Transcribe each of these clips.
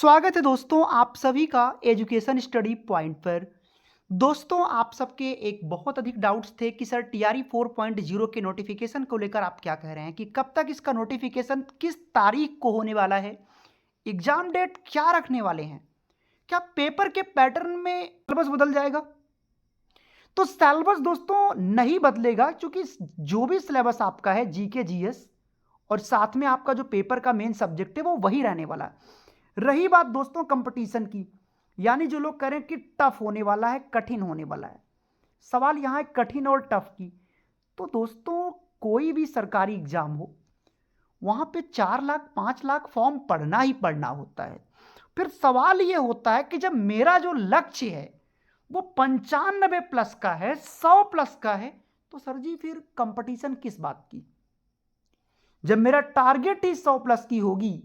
स्वागत है दोस्तों आप सभी का एजुकेशन स्टडी पॉइंट पर। दोस्तों आप सबके एक बहुत अधिक डाउट्स थे कि सर टीआरई 4.0 के नोटिफिकेशन को लेकर आप क्या कह रहे हैं कि कब तक इसका नोटिफिकेशन किस तारीख को होने वाला है, एग्जाम डेट क्या रखने वाले हैं, क्या पेपर के पैटर्न में सिलेबस बदल जाएगा। तो सिलेबस दोस्तों नहीं बदलेगा, क्योंकि जो भी सिलेबस आपका है जीके जीएस और साथ में आपका जो पेपर का मेन सब्जेक्ट है वो वही रहने वाला है। रही बात दोस्तों कंपटीशन की, यानी जो लोग कह रहे हैं कि टफ होने वाला है, कठिन होने वाला है, सवाल यहाँ है कठिन और टफ की। तो दोस्तों कोई भी सरकारी एग्जाम हो वहां पे 4 लाख 5 लाख फॉर्म पढ़ना ही पढ़ना होता है। फिर सवाल ये होता है कि जब मेरा जो लक्ष्य है वो 95 प्लस का है, 100 प्लस का है, तो सर जी फिर कंपटीशन किस बात की। जब मेरा टारगेट ही 100 प्लस की होगी,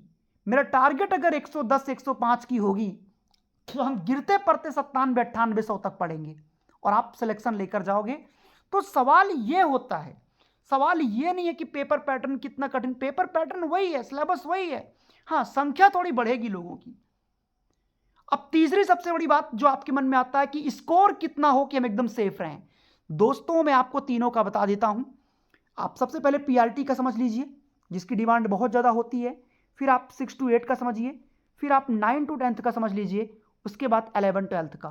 मेरा टारगेट अगर 110 105 की होगी, तो हम गिरते पड़ते 97 98 100 तक पढ़ेंगे और आप सिलेक्शन लेकर जाओगे। तो सवाल ये होता है, सवाल ये नहीं है कि पेपर पैटर्न कितना कठिन, पेपर पैटर्न वही है, सिलेबस वही है, हाँ संख्या थोड़ी बढ़ेगी लोगों की। अब तीसरी सबसे बड़ी बात जो आपके मन में आता है कि स्कोर कितना हो कि हम एकदम सेफ रहें। दोस्तों मैं आपको तीनों का बता देता हूं। आप सबसे पहले पीआरटी का समझ लीजिए, जिसकी डिमांड बहुत ज़्यादा होती है। फिर आप 6 to 8 का समझिए, फिर आप 9 to 10 का समझ लीजिए, उसके बाद 11 12 का,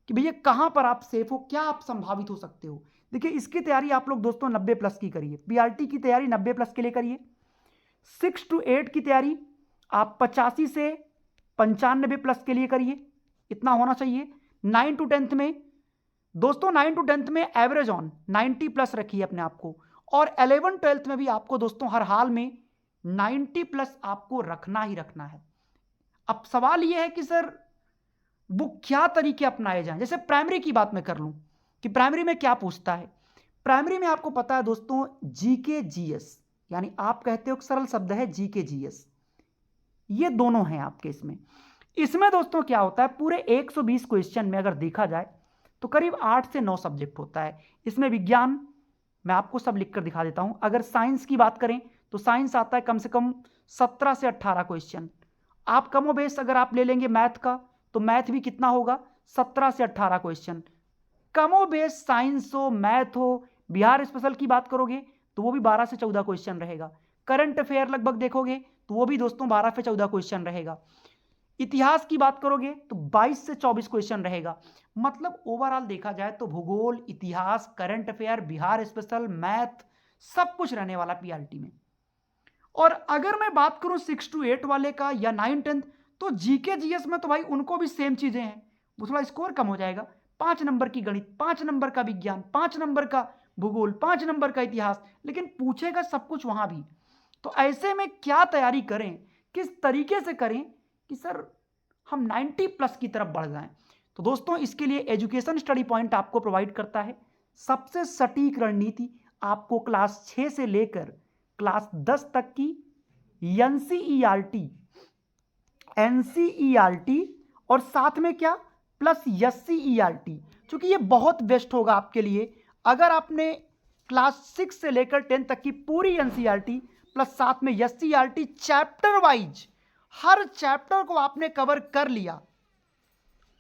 कि भैया कहाँ पर आप सेफ हो, क्या आप संभावित हो सकते हो। देखिए इसकी तैयारी आप लोग दोस्तों 90 प्लस की करिए, पीआरटी की तैयारी 90 प्लस के लिए करिए। 6 to 8 की तैयारी आप 85 से 95 प्लस के लिए करिए, इतना होना चाहिए। 9 to 10 में दोस्तों 9 to 10 में एवरेज ऑन 90 प्लस रखिए अपने आप को, और 11 12 में भी आपको दोस्तों हर हाल में 90 प्लस आपको रखना ही रखना है। अब सवाल यह है कि सर वो क्या तरीके अपनाए जाएं। जैसे प्राइमरी की बात मैं कर लूं कि प्राइमरी में क्या पूछता है। प्राइमरी में आपको पता है दोस्तों जीके जीएस, यानी आप कहते हो सरल शब्द है जीके जीएस, ये दोनों हैं आपके इसमें। इसमें दोस्तों क्या होता है, पूरे 120 क्वेश्चन में अगर देखा जाए तो करीब 8 से 9 सब्जेक्ट होता है। इसमें विज्ञान मैं आपको सब लिखकर दिखा देता हूं। अगर साइंस की बात करें तो साइंस आता है कम से कम 17 से 18 क्वेश्चन। आप कमो बेस अगर आप ले लेंगे मैथ का, तो मैथ भी कितना होगा, 17 से 18 क्वेश्चन। कमो बेस साइंस हो मैथ हो, बिहार स्पेशल की बात करोगे तो वो भी 12 से 14 क्वेश्चन रहेगा। करंट अफेयर लगभग देखोगे तो वो भी दोस्तों 12 से 14 क्वेश्चन रहेगा। इतिहास की बात करोगे तो 22 से 24 क्वेश्चन रहेगा। मतलब ओवरऑल देखा जाए तो भूगोल, इतिहास, current affair, Bihar special, math, सब कुछ रहने वाला पीआरटी में। और अगर मैं बात करूं 6 to 8 वाले का या 9 10, तो जीके जीएस में तो भाई उनको भी सेम चीजें हैं, वो थोड़ा स्कोर कम हो जाएगा। 5 नंबर की गणित, 5 नंबर का विज्ञान, 5 नंबर का भूगोल, 5 नंबर का इतिहास, लेकिन पूछेगा सब कुछ वहां भी। तो ऐसे में क्या तैयारी करें, किस तरीके से करें कि सर हम 90 प्लस की तरफ बढ़ जाएं। तो दोस्तों इसके लिए एजुकेशन स्टडी पॉइंट आपको प्रोवाइड करता है सबसे सटीक रणनीति। आपको क्लास 6 से लेकर क्लास 10 तक की एनसीईआरटी, एनसीईआरटी और साथ में क्या प्लस एससीईआरटी, क्योंकि ये बहुत बेस्ट होगा आपके लिए। अगर आपने क्लास 6 से लेकर 10 तक की पूरी एनसीईआरटी प्लस साथ में एससीईआरटी चैप्टर वाइज हर चैप्टर को आपने कवर कर लिया,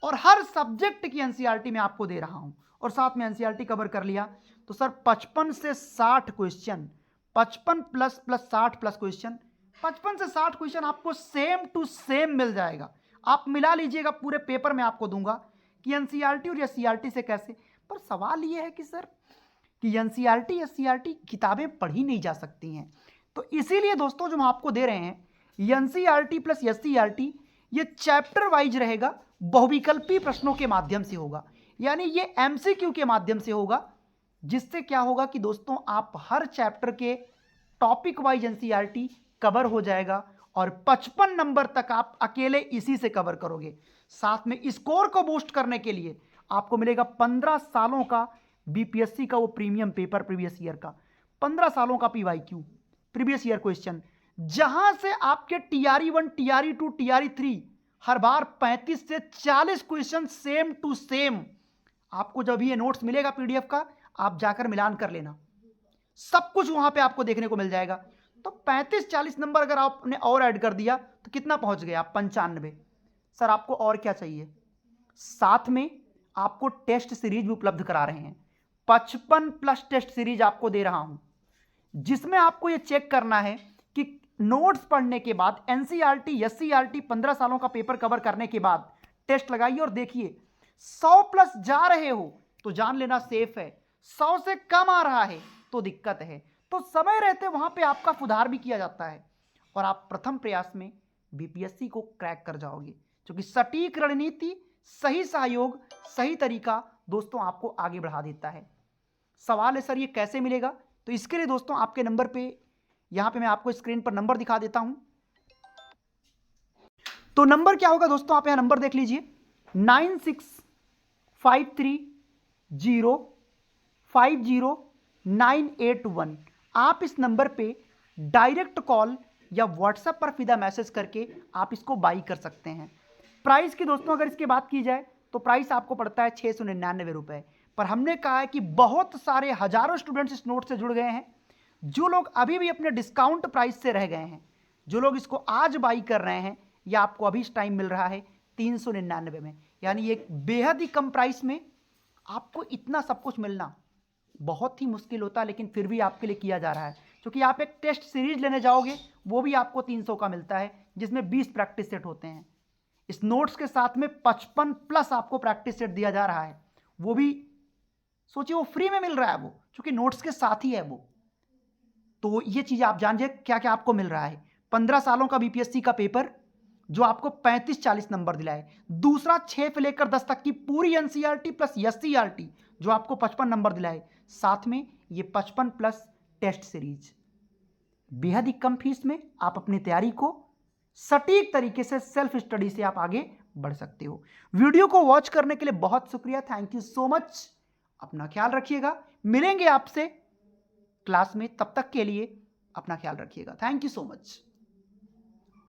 और हर सब्जेक्ट की एनसीईआरटी में आपको दे रहा हूं और साथ में एनसीईआरटी कवर कर लिया, तो सर 55 से 60 question, 55 plus plus 60 plus question, 55 से 60 क्वेश्चन आपको सेम टू सेम मिल जाएगा। आप मिला लीजिएगा, पूरे पेपर में आपको दूंगा कि एनसीईआरटी और एससीईआरटी से कैसे। पर सवाल यह है कि सर कि एनसीईआरटी एससीईआरटी किताबें पढ़ी नहीं जा सकती हैं, तो इसीलिए दोस्तों जो हम आपको दे रहे हैं एनसीईआरटी प्लस एससीईआरटी, ये चैप्टर वाइज रहेगा, बहुविकल्पी प्रश्नों के माध्यम से होगा, यानी ये एमसीक्यू के माध्यम से होगा, जिससे क्या होगा कि दोस्तों आप हर चैप्टर के टॉपिक वाइज एनसीईआरटी कवर हो जाएगा और 55 नंबर तक आप अकेले इसी से कवर करोगे। साथ में स्कोर को बूस्ट करने के लिए आपको मिलेगा 15 सालों का बीपीएससी का वो प्रीमियम पेपर, प्रीवियस ईयर का 15 सालों का पीवाईक्यू प्रीवियस ईयर क्वेश्चन, जहां से आपके टीआरई 1 टीआरई 2 टीआरई 3 हर बार 35 से 40 क्वेश्चन सेम टू सेम। आपको जब ये नोट्स मिलेगा पीडीएफ का, आप जाकर मिलान कर लेना, सब कुछ वहां पे आपको देखने को मिल जाएगा। तो 35 40 नंबर अगर आपने और ऐड कर दिया तो तो कितना पहुंच गए आप? 95। सर आपको और क्या चाहिए? साथ में आपको टेस्ट सीरीज भी उपलब्ध करा रहे हैं। 55 प्लस टेस्ट सीरीज आपको दे रहा हूं, जिसमें आपको यह चेक करना है कि नोट्स पढ़ने के बाद एनसीईआरटी एससीईआरटी 15 सालों का पेपर कवर करने के बाद टेस्ट लगाइए और देखिए 100 प्लस जा रहे हो तो जान लेना सेफ है, 100 से कम आ रहा है तो दिक्कत है। तो समय रहते वहां पे आपका सुधार भी किया जाता है और आप प्रथम प्रयास में बीपीएससी को क्रैक कर जाओगे, क्योंकि सटीक रणनीति, सही सहयोग, सही तरीका दोस्तों आपको आगे बढ़ा देता है। सवाल है सर ये कैसे मिलेगा? तो इसके लिए दोस्तों आपके नंबर पे, यहां पे मैं आपको स्क्रीन पर नंबर दिखा देता हूं। तो नंबर क्या होगा दोस्तों? आप यहां नंबर देख लीजिए, 9653050981। आप इस नंबर पे डायरेक्ट कॉल या व्हाट्सएप पर सीधा मैसेज करके आप इसको बाई कर सकते हैं। प्राइस की दोस्तों अगर इसकी बात की जाए तो प्राइस आपको पड़ता है 699 रुपए। पर हमने कहा है कि बहुत सारे हजारों स्टूडेंट्स इस नोट से जुड़ गए हैं, जो लोग अभी भी अपने डिस्काउंट प्राइस से रह गए हैं, जो लोग इसको आज बाई कर रहे हैं, या आपको अभी इस टाइम मिल रहा है 399 में। यानी एक बेहद ही कम प्राइस में आपको इतना सब कुछ मिलना बहुत ही मुश्किल होता है, लेकिन फिर भी आपके लिए किया जा रहा है, क्योंकि आप एक टेस्ट सीरीज लेने जाओगे वो भी आपको 300 का मिलता है, जिसमें 20 प्रैक्टिस सेट होते हैं। इस नोट्स के साथ में 55 प्लस आपको प्रैक्टिस सेट दिया जा रहा है, वो भी सोचिए वो फ्री में मिल रहा है, वो क्योंकि नोट्स के साथ ही है वो। तो ये चीज़ आप जानिए क्या क्या आपको मिल रहा है। 15 सालों का बीपीएससी का पेपर जो आपको 35-40 नंबर दिलाए, दूसरा 6 से लेकर 10 तक की पूरी एनसीईआरटी प्लस एससीईआरटी जो आपको 55 नंबर दिलाए, साथ में ये 55 प्लस टेस्ट सीरीज। बेहद ही कम फीस में आप अपनी तैयारी को सटीक तरीके से सेल्फ स्टडी से आप आगे बढ़ सकते हो। वीडियो को वॉच करने के लिए बहुत शुक्रिया, थैंक यू सो मच। अपना ख्याल रखिएगा, मिलेंगे आपसे क्लास में, तब तक के लिए अपना ख्याल रखिएगा। Thank you so much.